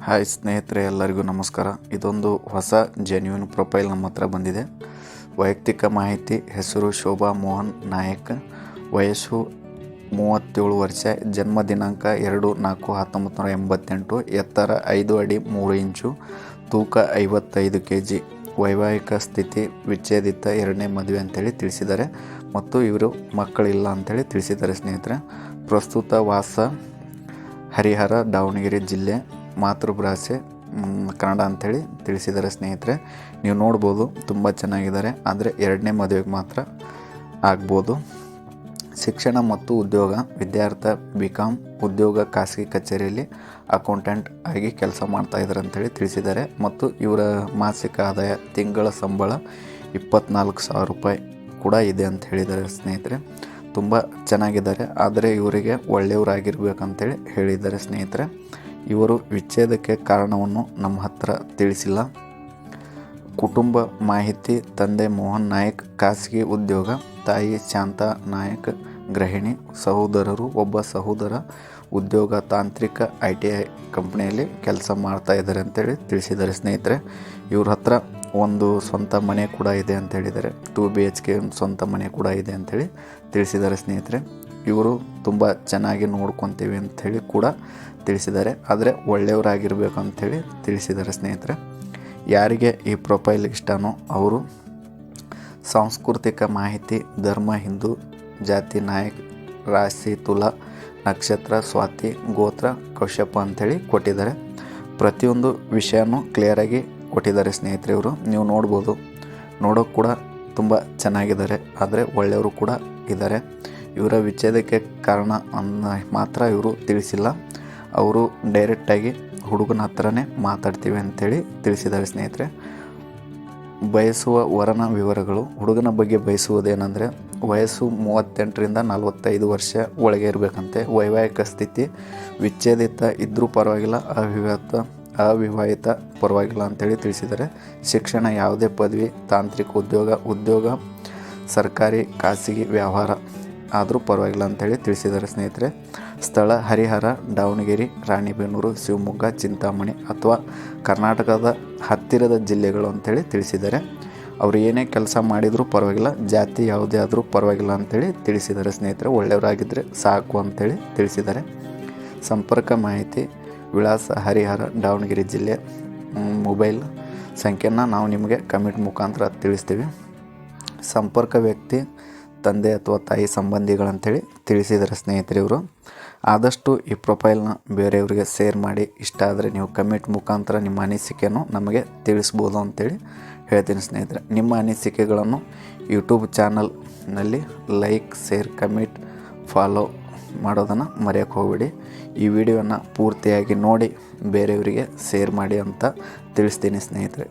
Hi ಸ್ನೇಹಿತರೆ, ಎಲ್ಲರಿಗೂ ನಮಸ್ಕಾರ. ಇದೊಂದು ಹೊಸ ಜೆನ್ಯೂನ್ ಪ್ರೊಫೈಲ್ ನಮ್ಮ ಹತ್ರ ಬಂದಿದೆ. ವೈಯಕ್ತಿಕ ಮಾಹಿತಿ: ಹೆಸರು ಶೋಭಾ ಮೋಹನ್ ನಾಯಕ್, ವಯಸ್ಸು 37 ವರ್ಷ, ಜನ್ಮ ದಿನಾಂಕ 2/4/1988, ಎತ್ತರ 5 ಅಡಿ 3 ಇಂಚು, ತೂಕ 55 kg, ವೈವಾಹಿಕ ಸ್ಥಿತಿ ವಿಚ್ಛೇದಿತ, 2ನೇ ಮದುವೆ ಅಂತೇಳಿ ತಿಳಿಸಿದ್ದಾರೆ ಮತ್ತು ಇವರು ಮಕ್ಕಳಿಲ್ಲ ಅಂತೇಳಿ ತಿಳಿಸಿದ್ದಾರೆ ಸ್ನೇಹಿತರೆ. ಪ್ರಸ್ತುತ ವಾಸ ಹರಿಹರ, ದಾವಣಗೆರೆ ಜಿಲ್ಲೆ, ಮಾತೃಭಾಷೆ ಕನ್ನಡ ಅಂಥೇಳಿ ತಿಳಿಸಿದ್ದಾರೆ ಸ್ನೇಹಿತರೆ. ನೀವು ನೋಡ್ಬೋದು, ತುಂಬ ಚೆನ್ನಾಗಿದ್ದಾರೆ. ಆದರೆ 2ನೇ ಮದುವೆಗೆ ಮಾತ್ರ ಆಗ್ಬೋದು. ಶಿಕ್ಷಣ ಮತ್ತು ಉದ್ಯೋಗ: ವಿದ್ಯಾರ್ಥಿ, BCom, ಉದ್ಯೋಗ ಖಾಸಗಿ ಕಚೇರಿಯಲ್ಲಿ ಅಕೌಂಟೆಂಟ್ ಆಗಿ ಕೆಲಸ ಮಾಡ್ತಾಯಿದ್ದಾರೆ ಅಂಥೇಳಿ ತಿಳಿಸಿದ್ದಾರೆ. ಮತ್ತು ಇವರ ಮಾಸಿಕ ಆದಾಯ, ತಿಂಗಳ ಸಂಬಳ 24,000 ರೂಪಾಯಿ ಕೂಡ ಇದೆ ಅಂತ ಹೇಳಿದ್ದಾರೆ ಸ್ನೇಹಿತರೆ. ತುಂಬ ಚೆನ್ನಾಗಿದ್ದಾರೆ. ಆದರೆ ಇವರಿಗೆ ಒಳ್ಳೆಯವರಾಗಿರ್ಬೇಕಂತೇಳಿ ಹೇಳಿದ್ದಾರೆ ಸ್ನೇಹಿತರೆ. ಇವರು ವಿಚ್ಛೇದಕ್ಕೆ ಕಾರಣವನ್ನು ನಮ್ಮ ಹತ್ರ ತಿಳಿಸಿಲ್ಲ. ಕುಟುಂಬ ಮಾಹಿತಿ: ತಂದೆ ಮೋಹನ್ ನಾಯಕ್, ಖಾಸಗಿ ಉದ್ಯೋಗ, ತಾಯಿ ಶಾಂತಾ ನಾಯಕ್, ಗೃಹಿಣಿ, ಸಹೋದರರು, ಒಬ್ಬ ಸಹೋದರ ಉದ್ಯೋಗ ತಾಂತ್ರಿಕ ITI ಕಂಪ್ನಿಯಲ್ಲಿ ಕೆಲಸ ಮಾಡ್ತಾ ಇದ್ದಾರೆ ಅಂತೇಳಿ ತಿಳಿಸಿದ್ದಾರೆ ಸ್ನೇಹಿತರೆ. ಇವ್ರ ಹತ್ರ ಒಂದು ಸ್ವಂತ ಮನೆ ಕೂಡ ಇದೆ ಅಂತ ಹೇಳಿದ್ದಾರೆ. 2 BHK ಸ್ವಂತ ಮನೆ ಕೂಡ ಇದೆ ಅಂಥೇಳಿ ತಿಳಿಸಿದ್ದಾರೆ ಸ್ನೇಹಿತರೆ. ಇವರು ತುಂಬ ಚೆನ್ನಾಗಿ ನೋಡ್ಕೊತೀವಿ ಅಂಥೇಳಿ ಕೂಡ ತಿಳಿಸಿದ್ದಾರೆ. ಆದರೆ ಒಳ್ಳೆಯವರಾಗಿರ್ಬೇಕು ಅಂಥೇಳಿ ತಿಳಿಸಿದ್ದಾರೆ ಸ್ನೇಹಿತರೆ. ಯಾರಿಗೆ ಈ ಪ್ರೊಫೈಲ್ ಇಷ್ಟನೋ ಅವರು ಸಾಂಸ್ಕೃತಿಕ ಮಾಹಿತಿ: ಧರ್ಮ ಹಿಂದೂ, ಜಾತಿ ನಾಯಕ್, ರಾಶಿ ತುಲಾ, ನಕ್ಷತ್ರ ಸ್ವಾತಿ, ಗೋತ್ರ ಕಶ್ಯಪ ಅಂಥೇಳಿ ಕೊಟ್ಟಿದ್ದಾರೆ. ಪ್ರತಿಯೊಂದು ವಿಷಯನೂ ಕ್ಲಿಯರಾಗಿ ಕೊಟ್ಟಿದ್ದಾರೆ ಸ್ನೇಹಿತರೆ. ಇವರು ನೀವು ನೋಡ್ಬೋದು, ನೋಡೋಕೆ ಕೂಡ ತುಂಬ ಚೆನ್ನಾಗಿದ್ದಾರೆ. ಆದರೆ ಒಳ್ಳೆಯವರು ಕೂಡ ಇದ್ದಾರೆ. ಇವರ ವಿಚ್ಛೇದಕ್ಕೆ ಕಾರಣ ಮಾತ್ರ ಇವರು ತಿಳಿಸಿಲ್ಲ. ಅವರು ಡೈರೆಕ್ಟಾಗಿ ಹುಡುಗನ ಹತ್ರನೇ ಮಾತಾಡ್ತೀವಿ ಅಂಥೇಳಿ ತಿಳಿಸಿದ್ದಾರೆ ಸ್ನೇಹಿತರೆ. ಬಯಸುವ ವರನ ವಿವರಗಳು: ಹುಡುಗನ ಬಗ್ಗೆ ಬಯಸುವುದೇನೆಂದರೆ ವಯಸ್ಸು 38ರಿಂದ 45 ವರ್ಷ ಒಳಗೆ ಇರಬೇಕಂತೆ. ವೈವಾಹಿಕ ಸ್ಥಿತಿ ವಿಚ್ಛೇದಿತ ಇದ್ದರೂ ಪರವಾಗಿಲ್ಲ, ಅವಿವಾಹಿತ ಪರವಾಗಿಲ್ಲ ಅಂತೇಳಿ ತಿಳಿಸಿದ್ದಾರೆ. ಶಿಕ್ಷಣ ಯಾವುದೇ ಪದವಿ, ತಾಂತ್ರಿಕ ಉದ್ಯೋಗ ಸರ್ಕಾರಿ ಖಾಸಗಿ ವ್ಯವಹಾರ ಆದರೂ ಪರವಾಗಿಲ್ಲ ಅಂತೇಳಿ ತಿಳಿಸಿದ್ದಾರೆ ಸ್ನೇಹಿತರೆ. ಸ್ಥಳ: ಹರಿಹರ, ದಾವಣಗೆರೆ, ರಾಣಿಬೆನ್ನೂರು, ಶಿವಮೊಗ್ಗ, ಚಿಂತಾಮಣಿ ಅಥವಾ ಕರ್ನಾಟಕದ ಹತ್ತಿರದ ಜಿಲ್ಲೆಗಳು ಅಂಥೇಳಿ ತಿಳಿಸಿದ್ದಾರೆ. ಅವರು ಏನೇ ಕೆಲಸ ಮಾಡಿದರೂ ಪರವಾಗಿಲ್ಲ, ಜಾತಿ ಯಾವುದೇ ಆದರೂ ಪರವಾಗಿಲ್ಲ ಅಂಥೇಳಿ ತಿಳಿಸಿದ್ದಾರೆ ಸ್ನೇಹಿತರೆ. ಒಳ್ಳೆಯವರಾಗಿದ್ದರೆ ಸಾಕು ಅಂಥೇಳಿ ತಿಳಿಸಿದ್ದಾರೆ. ಸಂಪರ್ಕ ಮಾಹಿತಿ: ವಿಳಾಸ: ಹರಿಹರ, ದಾವಣಗೆರೆ ಜಿಲ್ಲೆ. ಮೊಬೈಲ್ ಸಂಖ್ಯೆಯನ್ನು ನಾವು ನಿಮಗೆ ಕಮೆಂಟ್ ಮುಖಾಂತರ ತಿಳಿಸ್ತೀವಿ. ಸಂಪರ್ಕ ವ್ಯಕ್ತಿ: ತಂದೆ ಅಥವಾ ತಾಯಿ ಸಂಬಂಧಿಗಳಂತೇಳಿ ತಿಳಿಸಿದ್ದಾರೆ ಸ್ನೇಹಿತರೆ. ಇವರು ಆದಷ್ಟು ಈ ಪ್ರೊಫೈಲ್ನ ಬೇರೆಯವರಿಗೆ ಶೇರ್ ಮಾಡಿ. ಇಷ್ಟ ಆದರೆ ನೀವು ಕಮೆಂಟ್ ಮುಖಾಂತರ ನಿಮ್ಮ ಅನಿಸಿಕೆಯನ್ನು ನಮಗೆ ತಿಳಿಸ್ಬೋದು ಅಂತೇಳಿ ಹೇಳ್ತೀನಿ ಸ್ನೇಹಿತರೆ. ನಿಮ್ಮ ಅನಿಸಿಕೆಗಳನ್ನು ಯೂಟ್ಯೂಬ್ ಚಾನಲ್ನಲ್ಲಿ ಲೈಕ್, ಶೇರ್, ಕಮೆಂಟ್, ಫಾಲೋ ಮಾಡೋದನ್ನು ಮರೆಯೋಕ್ಕೆ ಹೋಗಬೇಡಿ. ಈ ವಿಡಿಯೋನ ಪೂರ್ತಿಯಾಗಿ ನೋಡಿ ಬೇರೆಯವರಿಗೆ ಶೇರ್ ಮಾಡಿ ಅಂತ ತಿಳಿಸ್ತೀನಿ ಸ್ನೇಹಿತರೆ.